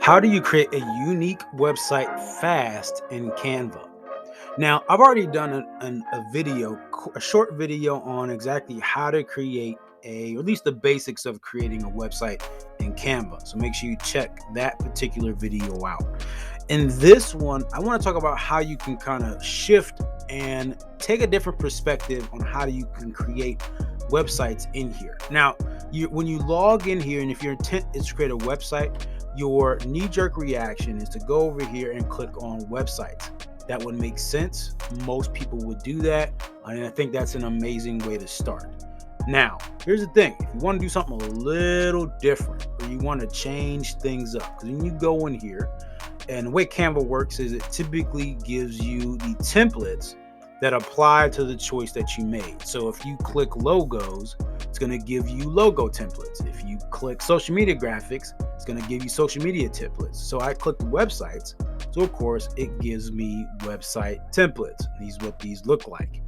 How do you create a unique website fast in Canva? Now, I've already done a video, a short video on exactly how to create or at least the basics of creating a website in Canva. So make sure you check that particular video out. In this one, I want to talk about how you can kind of shift and take a different perspective on how you can create websites in here. Now, when you log in here, and if your intent is to create a website, your knee-jerk reaction is to go over here and click on websites. That would make sense. Most people would do that, and I think that's an amazing way to start. Now, here's the thing. If you want to do something a little different, or you want to change things up, because when you go in here, and the way Canva works is it typically gives you the templates that apply to the choice that you made. So if you click logos, it's going to give you logo templates. If you click social media graphics, it's going to give you social media templates. So I clicked websites. So of course it gives me website templates. These are what these look like.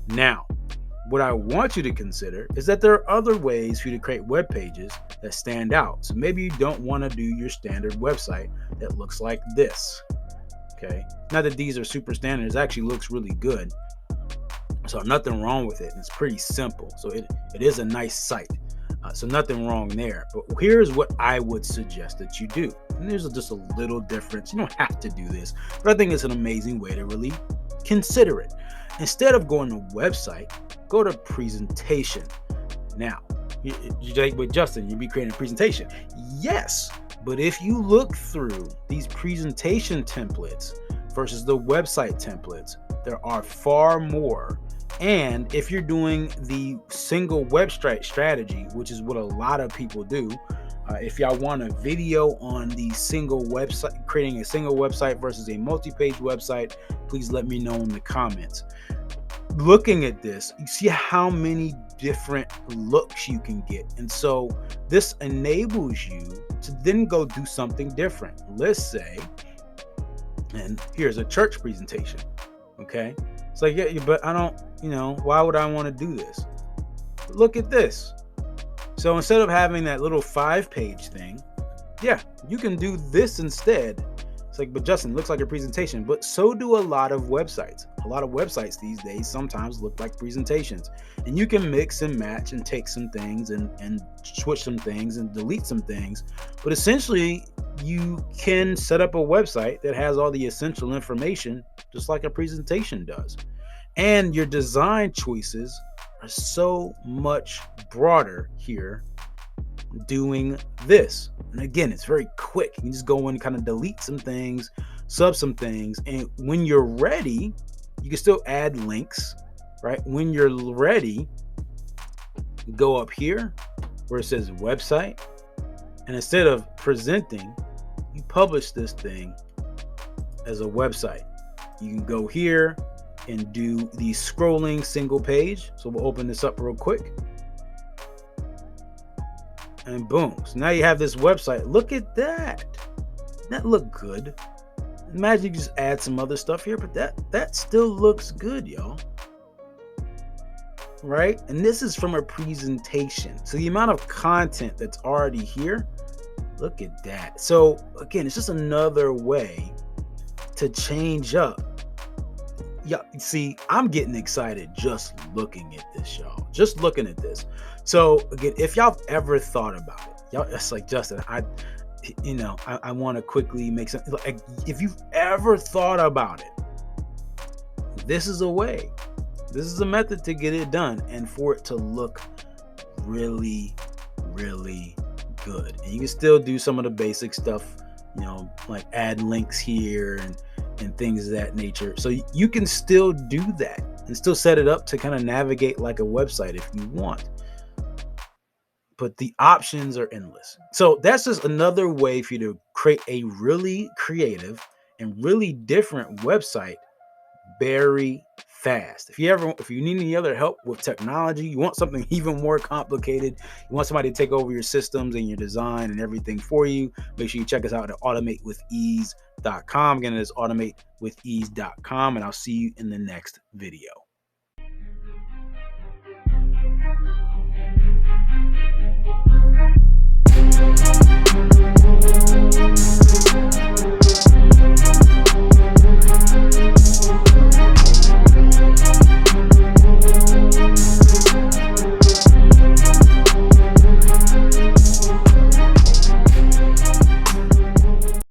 Now, what I want you to consider is that there are other ways for you to create web pages that stand out. So maybe you don't want to do your standard website that looks like this. Okay. Not that these are super standard, it actually looks really good. So nothing wrong with it. It's pretty simple. So it is a nice site. So nothing wrong there. But here's what I would suggest that you do. And there's just a little difference. You don't have to do this, but I think it's an amazing way to really consider it. Instead of going to website, go to presentation. Now, with Justin, you'll be creating a presentation. Yes, but if you look through these presentation templates versus the website templates, there are far more. And if you're doing the single website strategy, which is what a lot of people do, if y'all want a video on the single website, creating a single website versus a multi-page website, please let me know in the comments. Looking at this, you see how many different looks you can get. And so this enables you to then go do something different. Let's say, and here's a church presentation. Okay. It's like, yeah, but I don't, why would I want to do this? Look at this. So instead of having that little 5-page thing, yeah, you can do this instead. It's like, but Justin, looks like a presentation, but so do a lot of websites. A lot of websites these days sometimes look like presentations, and you can mix and match and take some things and switch some things and delete some things. But essentially, you can set up a website that has all the essential information, just like a presentation does. And your design choices are so much broader here doing this. And again, it's very quick. You just go in and kind of delete some things, sub some things. And when you're ready, you can still add links, right? When you're ready, go up here where it says website. And instead of presenting, you publish this thing as a website. You can go here and do the scrolling single page. So we'll open this up real quick. And boom. So now you have this website. Look at that. That look good. Imagine you just add some other stuff here, but that still looks good, y'all. Right? And this is from a presentation. So the amount of content that's already here, look at that. So again, it's just another way to change up. Yeah, see, I'm getting excited just looking at this, y'all. Just looking at this. So again, if y'all ever thought about it, y'all, it's like, Justin, I want to quickly make some. Like, if you've ever thought about it, this is a way. This is a method to get it done and for it to look really, really good. And you can still do some of the basic stuff, like add links here and things of that nature. So you can still do that and still set it up to kind of navigate like a website if you want. But the options are endless. So that's just another way for you to create a really creative and really different website very fast. If you need any other help with technology, you want something even more complicated, you want somebody to take over your systems and your design and everything for you, make sure you check us out at automatewithease.com. Again, it's automatewithease.com, and I'll see you in the next video.